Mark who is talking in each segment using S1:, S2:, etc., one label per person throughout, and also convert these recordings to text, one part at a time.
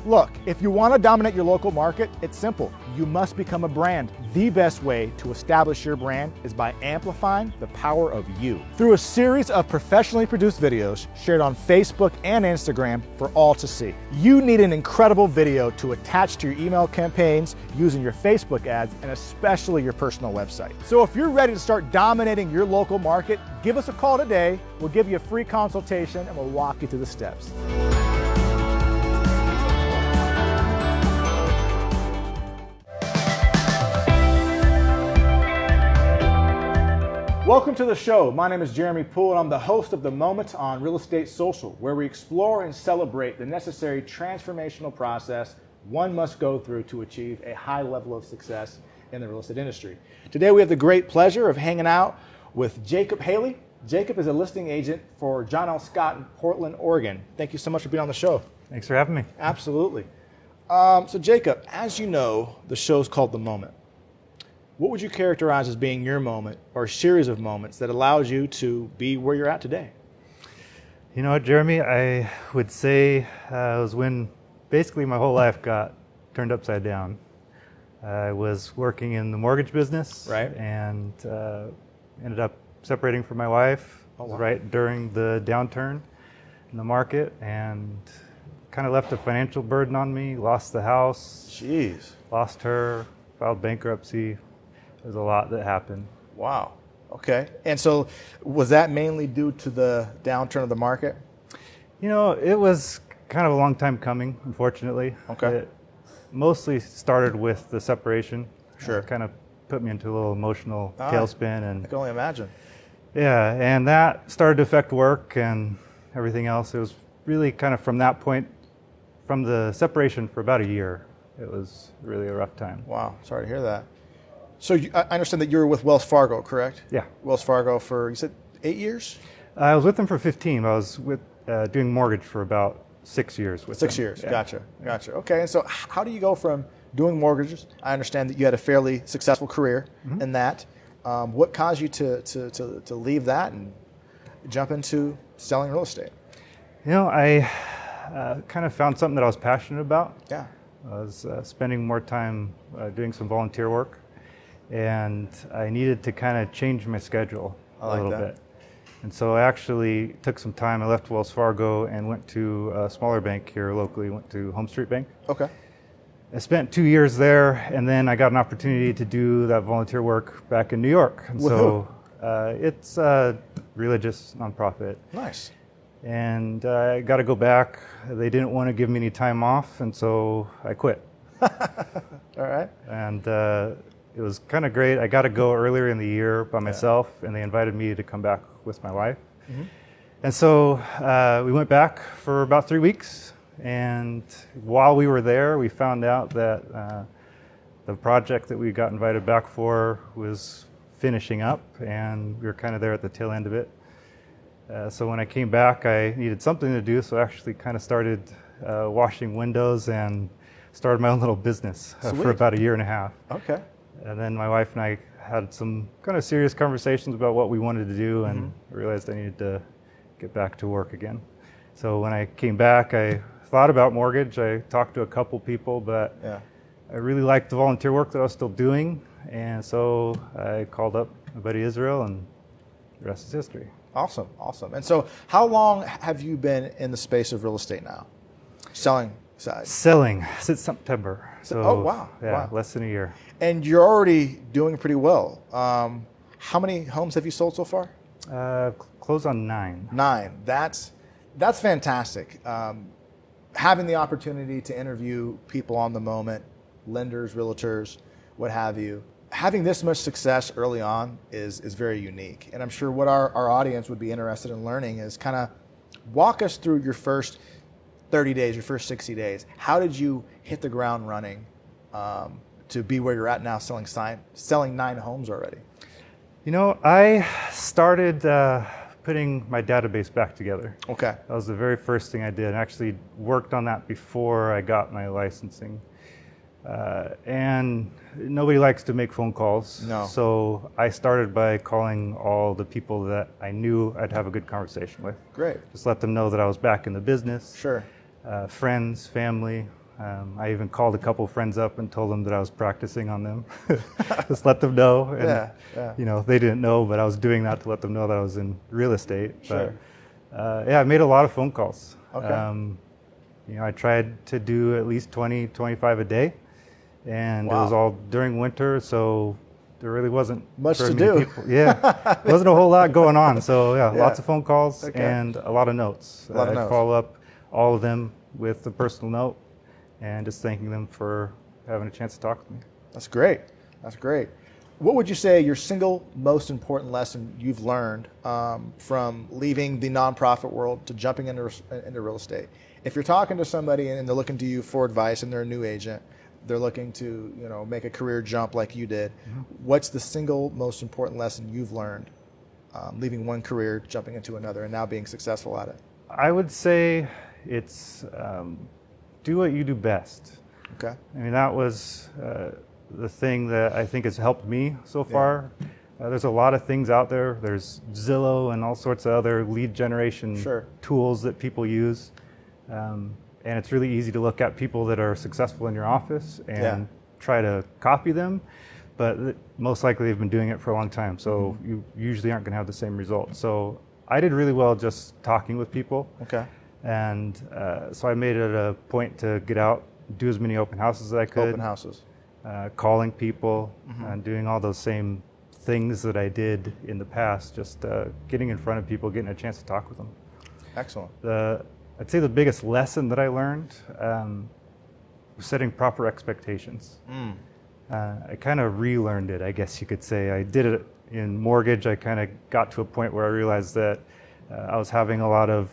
S1: Look, if you want to dominate your local market, it's simple. You must become a brand. The best way to establish your brand is by amplifying the power of you. Through a series of professionally produced videos shared on Facebook and Instagram for all to see. You need an incredible video to attach to your email campaigns using your Facebook ads and especially your personal website. So if you're ready to start dominating your local market, give us a call today. We'll give you a free consultation and we'll walk you through the steps. Welcome to the show. My name is Jeremy Poole and I'm the host of The Moment on Real Estate Social, where we explore and celebrate the necessary transformational process one must go through to achieve a high level of success in the real estate industry. Today we have the great pleasure of hanging out with Jacob Hailey. Jacob is a listing agent for John L. Scott in Portland, Oregon. Thank you so much for being on the show.
S2: Thanks for having me.
S1: Absolutely. So Jacob, as you know, the show's called The Moment. What would you characterize as being your moment or a series of moments that allowed you to be where you're at today?
S2: You know what, Jeremy, I would say it was when basically my whole life got turned upside down. I was working in the mortgage business,
S1: right,
S2: and ended up separating from my wife right during the downturn in the market, and kind of left a financial burden on me, lost the house, lost her, filed bankruptcy. There's a lot that happened.
S1: Wow. Okay. And so was that mainly due to the downturn of the market?
S2: You know, it was kind of a long time coming, unfortunately.
S1: Okay.
S2: It mostly started with the separation.
S1: Sure.
S2: It kind of put me into a little emotional tailspin. And
S1: I can only imagine.
S2: Yeah, and that started to affect work and everything else. It was really kind of from that point, from the separation for about a year, it was really a rough time.
S1: Wow. Sorry to hear that. So I understand that you were with Wells Fargo, correct?
S2: Yeah.
S1: Wells Fargo for, you said 8 years?
S2: I was with them for 15. I was with doing mortgage for about 6 years with them.
S1: 6 years.
S2: Yeah.
S1: Gotcha. Okay. And so how do you go from doing mortgages? I understand that you had a fairly successful career in that. What caused you to leave that and jump into selling real estate?
S2: You know, I kind of found something that I was passionate about.
S1: Yeah.
S2: I was spending more time doing some volunteer work, and I needed to kind of change my schedule a little bit. And so I actually took some time. I left Wells Fargo and went to a smaller bank here locally, went to Home Street Bank.
S1: Okay.
S2: I spent 2 years there, and then I got an opportunity to do that volunteer work back in New York. And so it's a religious nonprofit.
S1: Nice.
S2: And I got to go back. They didn't want to give me any time off, and so I quit.
S1: All right.
S2: And it was kind of great. I got to go earlier in the year by myself, and they invited me to come back with my wife. And so we went back for about 3 weeks. And while we were there, we found out that the project that we got invited back for was finishing up, and we were kind of there at the tail end of it. So when I came back, I needed something to do, so I actually kind of started washing windows and started my own little business for about a year and a half.
S1: Okay.
S2: And then my wife and I had some kind of serious conversations about what we wanted to do, and I realized I needed to get back to work again. So when I came back, I thought about mortgage. I talked to a couple people, but I really liked the volunteer work that I was still doing. And so I called up my buddy Israel, and the rest is history.
S1: Awesome. And so how long have you been in the space of real estate now? Selling side?
S2: Selling since September. So,
S1: oh, wow.
S2: Yeah, less than a year.
S1: And you're already doing pretty well. How many homes have you sold so far?
S2: Closed on 9.
S1: 9. That's fantastic. Having the opportunity to interview people on the moment, lenders, realtors, what have you, having this much success early on is very unique. And I'm sure what our audience would be interested in learning is kind of walk us through your first 30 days, your first 60 days. How did you hit the ground running to be where you're at now, selling 9 homes already?
S2: You know, I started putting my database back together.
S1: Okay.
S2: That was the very first thing I did. I actually worked on that before I got my licensing. And nobody likes to make phone calls.
S1: No.
S2: So I started by calling all the people that I knew I'd have a good conversation with.
S1: Great.
S2: Just let them know that I was back in the business.
S1: Sure.
S2: Friends, family, I even called a couple friends up and told them that I was practicing on them. Just let them know. And, you know, they didn't know, but I was doing that to let them know that I was in real estate.
S1: Sure.
S2: But yeah, I made a lot of phone calls.
S1: Okay.
S2: You know, I tried to do at least 20, 25 a day, and it was all during winter, so there really wasn't
S1: much
S2: very
S1: to
S2: many
S1: do.
S2: people. Yeah, wasn't a whole lot going on. So yeah, lots of phone calls and a lot of notes. I'd follow up all of them with a personal note and just thanking them for having a chance to talk with me.
S1: That's great. That's great. What would you say your single most important lesson you've learned from leaving the nonprofit world to jumping into real estate? If you're talking to somebody and they're looking to you for advice and they're a new agent, they're looking to, you know, make a career jump like you did, what's the single most important lesson you've learned leaving one career, jumping into another, and now being successful at it?
S2: I would say it's do what you do best.
S1: Okay.
S2: I mean, that was the thing that I think has helped me so far. There's a lot of things out there. There's Zillow and all sorts of other lead generation tools that people use. And it's really easy to look at people that are successful in your office and try to copy them, but most likely they've been doing it for a long time, so you usually aren't going to have the same results. So I did really well just talking with people. Okay. And so I made it a point to get out, do as many open houses as I could.
S1: Open houses.
S2: Calling people and doing all those same things that I did in the past, just getting in front of people, getting a chance to talk with them.
S1: Excellent.
S2: I'd say the biggest lesson that I learned was setting proper expectations. I kind of relearned it, I guess you could say. I did it in mortgage. I kind of got to a point where I realized that I was having a lot of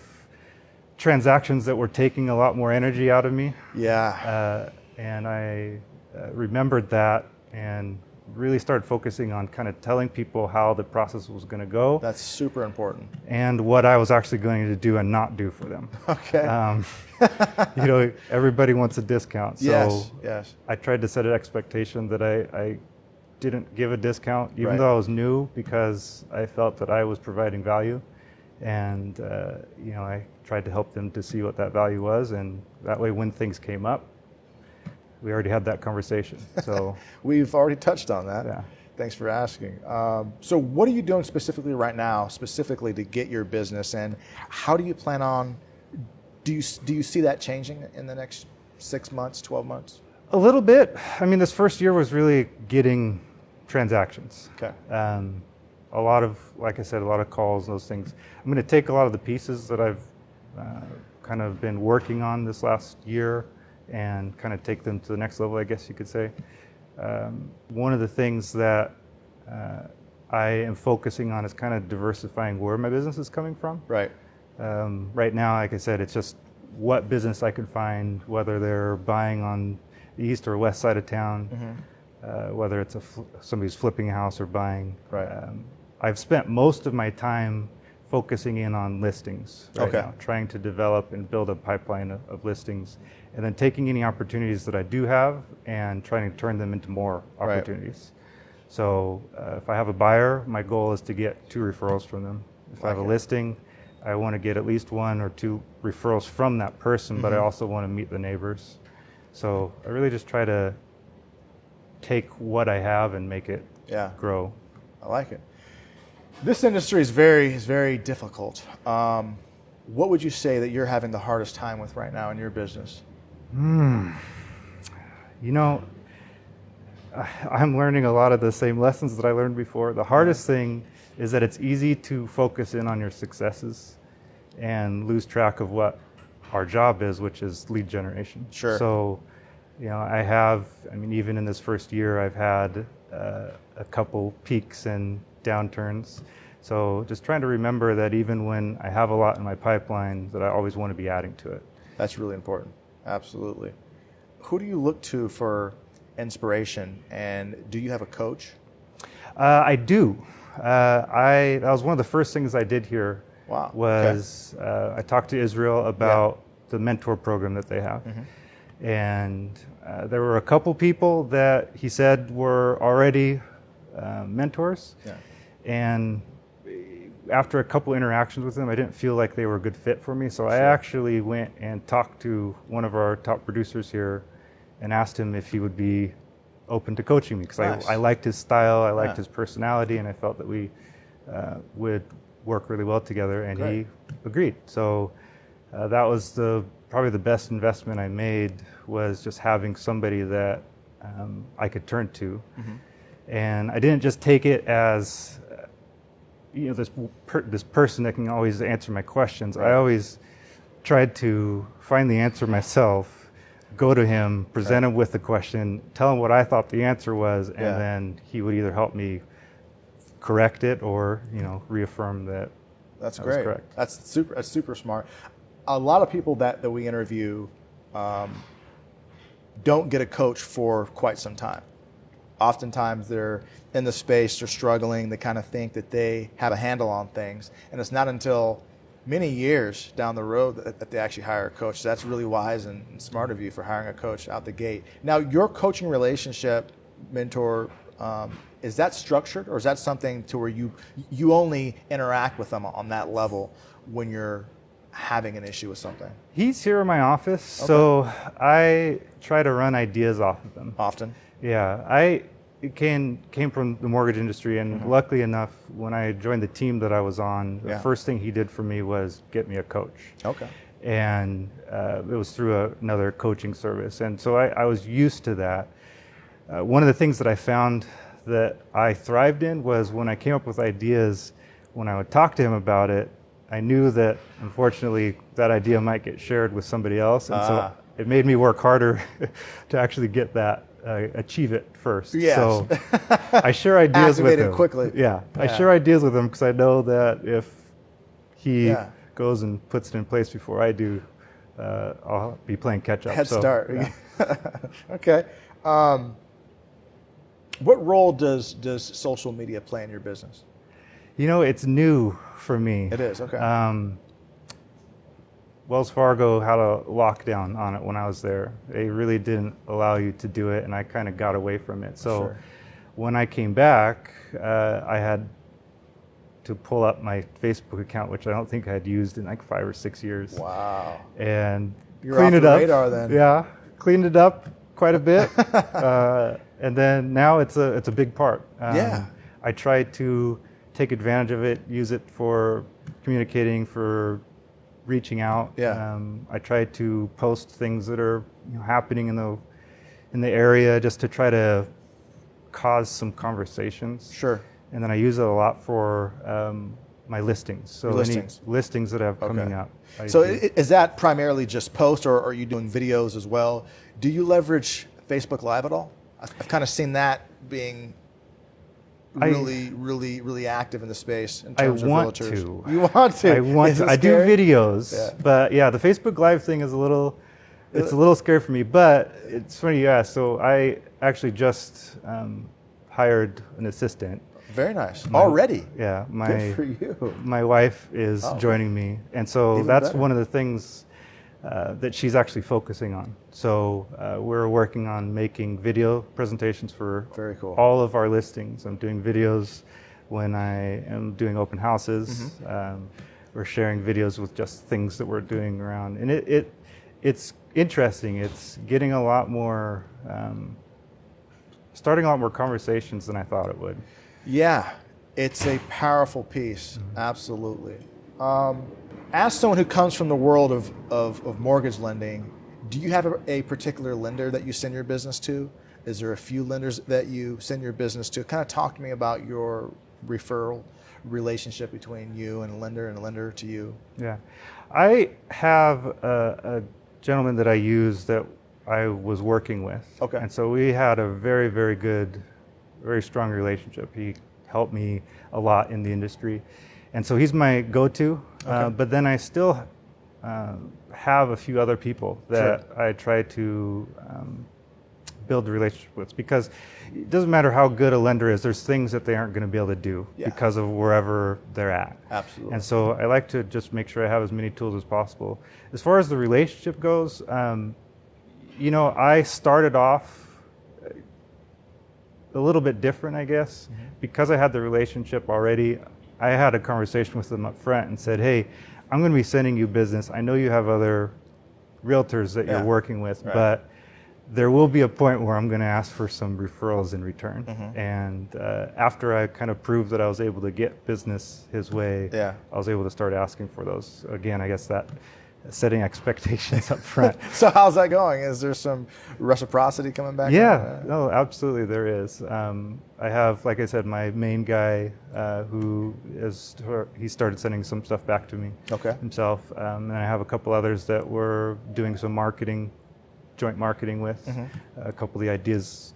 S2: transactions that were taking a lot more energy out of me. Yeah. And I remembered that and really started focusing on kind of telling people how the process was going to go.
S1: That's super important.
S2: And what I was actually going to do and not do for them. Okay. You know, everybody wants a discount. So yes. I tried to set an expectation that I didn't give a discount, even though I was new, because I felt that I was providing value. And, you know, I tried to help them to see what that value was. And that way, when things came up, we already had that conversation. So
S1: we've already touched on that. Yeah. Thanks for asking. So what are you doing specifically right now, specifically to get your business, and how do you plan on, do you see that changing in the next 6 months, 12 months?
S2: A little bit. I mean, this first year was really getting transactions. Okay. A lot of, like I said, a lot of calls, those things. I'm going to take a lot of the pieces that I've kind of been working on this last year and kind of take them to the next level, I guess you could say. One of the things that I am focusing on is kind of diversifying where my business is coming from. Right. Right now, like I said, it's just what business I can find, whether they're buying on the east or west side of town, whether it's somebody's flipping a house or buying. Right. I've spent most of my time focusing in on listings right now, trying to develop and build a pipeline of listings, and then taking any opportunities that I do have and trying to turn them into more opportunities. So if I have a buyer, my goal is to get 2 referrals from them. If I have a listing, I want to get at least 1 or 2 referrals from that person, but I also want to meet the neighbors. So I really just try to take what I have and make it grow.
S1: I like it. This industry is very difficult. What would you say that you're having the hardest time with right now in your business?
S2: You know, I'm learning a lot of the same lessons that I learned before. The hardest thing is that it's easy to focus in on your successes and lose track of what our job is, which is lead generation. Sure. So, you know, I mean, even in this first year, I've had a couple peaks and downturns. So just trying to remember that even when I have a lot in my pipeline, that I always want to be adding to it.
S1: That's really important. Absolutely. Who do you look to for inspiration, and do you have a coach?
S2: I do. That was one of the first things I did here. Wow. Was I talked to Israel about the mentor program that they have. And there were a couple people that he said were already mentors. And after a couple interactions with them, I didn't feel like they were a good fit for me. So I actually went and talked to one of our top producers here and asked him if he would be open to coaching me, because I liked his style, I liked his personality, and I felt that we would work really well together, and he agreed. So that was probably the best investment I made, was just having somebody that I could turn to. And I didn't just take it as this person that can always answer my questions. I always tried to find the answer myself, go to him, present him with the question, tell him what I thought the answer was, and then he would either help me correct it or reaffirm that.
S1: That's
S2: that
S1: great.
S2: Was correct.
S1: That's super smart. A lot of people that we interview don't get a coach for quite some time. Oftentimes they're in the space, they're struggling, they kind of think that they have a handle on things, and it's not until many years down the road that they actually hire a coach. So that's really wise and smart of you for hiring a coach out the gate. Now, your coaching relationship, mentor, is that structured, or is that something to where you only interact with them on that level when you're having an issue with something?
S2: He's here in my office, so I try to run ideas off of him.
S1: Often?
S2: Yeah, I came from the mortgage industry, and luckily enough, when I joined the team that I was on, the first thing he did for me was get me a coach.
S1: Okay.
S2: And it was through another coaching service, and so I was used to that. One of the things that I found that I thrived in was when I came up with ideas, when I would talk to him about it, I knew that unfortunately that idea might get shared with somebody else, and so it made me work harder to actually get that, achieve it first.
S1: Yes.
S2: So I share ideas with him.
S1: Quickly.
S2: Yeah, I share ideas with him because I know that if he goes and puts it in place before I do, I'll be playing catch up.
S1: Head start. Yeah. Okay. What role does social media play in your business?
S2: It's new for me.
S1: It is, okay.
S2: Wells Fargo had a lockdown on it when I was there. They really didn't allow you to do it, and I kind of got away from it. So when I came back, I had to pull up my Facebook account, which I don't think I had used in like 5 or 6 years.
S1: Wow.
S2: And
S1: You're
S2: clean
S1: off
S2: it
S1: the
S2: up.
S1: radar then.
S2: Yeah, cleaned it up quite a bit. And then now it's a big part. I try to take advantage of it, use it for communicating, for reaching out. I try to post things that are happening in the area, just to try to cause some conversations.
S1: Sure.
S2: And then I use it a lot for my listings. So any listings that I have coming up.
S1: So is that primarily just post, or are you doing videos as well? Do you leverage Facebook Live at all? I've kind of seen that being really active in the space in terms of realtors. You want to?
S2: I want to. I do videos, but the Facebook Live thing is a little scary for me. But it's funny you ask. So I actually just hired an assistant.
S1: Very nice. Already?
S2: Yeah.
S1: Good for you.
S2: My wife is joining me, and so
S1: Even
S2: that's
S1: better.
S2: one of the things that she's actually focusing on. So we're working on making video presentations for
S1: Very cool.
S2: all of our listings. I'm doing videos when I am doing open houses. We're sharing videos with just things that we're doing around, and it's interesting. It's getting a lot more, starting a lot more conversations than I thought it would.
S1: Yeah, it's a powerful piece. Absolutely. As someone who comes from the world of mortgage lending, do you have a particular lender that you send your business to? Is there a few lenders that you send your business to? Kind of talk to me about your referral relationship between you and a lender to you.
S2: Yeah, I have a gentleman that I use that I was working with.
S1: Okay.
S2: And so we had a very, very good, very strong relationship. He helped me a lot in the industry. And so he's my go-to, but then I still have a few other people that I try to build a relationship with, because it doesn't matter how good a lender is, there's things that they aren't going to be able to do because of wherever they're at.
S1: Absolutely.
S2: And so I like to just make sure I have as many tools as possible. As far as the relationship goes, I started off a little bit different, I guess. Because I had the relationship already, I had a conversation with them up front and said, hey, I'm going to be sending you business. I know you have other realtors that you're working with, but there will be a point where I'm going to ask for some referrals in return. And after I kind of proved that I was able to get business his way, I was able to start asking for those. Again, I guess that setting expectations up front.
S1: So how's that going? Is there some reciprocity coming back?
S2: No, absolutely there is. I have, like I said, my main guy he started sending some stuff back to me himself. And I have a couple others that we're doing some joint marketing with. A couple of the ideas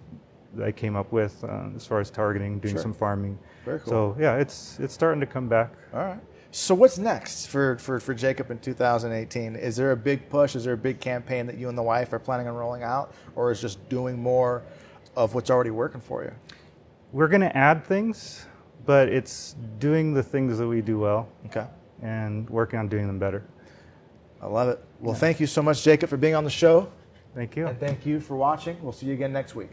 S2: that I came up with as far as targeting, doing some farming.
S1: Very cool.
S2: So yeah, it's starting to come back.
S1: All right. So what's next for Jacob in 2018? Is there a big push? Is there a big campaign that you and the wife are planning on rolling out, or is just doing more of what's already working for you?
S2: We're going to add things, but it's doing the things that we do well and working on doing them better.
S1: I love it. Well, thank you so much, Jacob, for being on the show.
S2: Thank you.
S1: And thank you for watching. We'll see you again next week.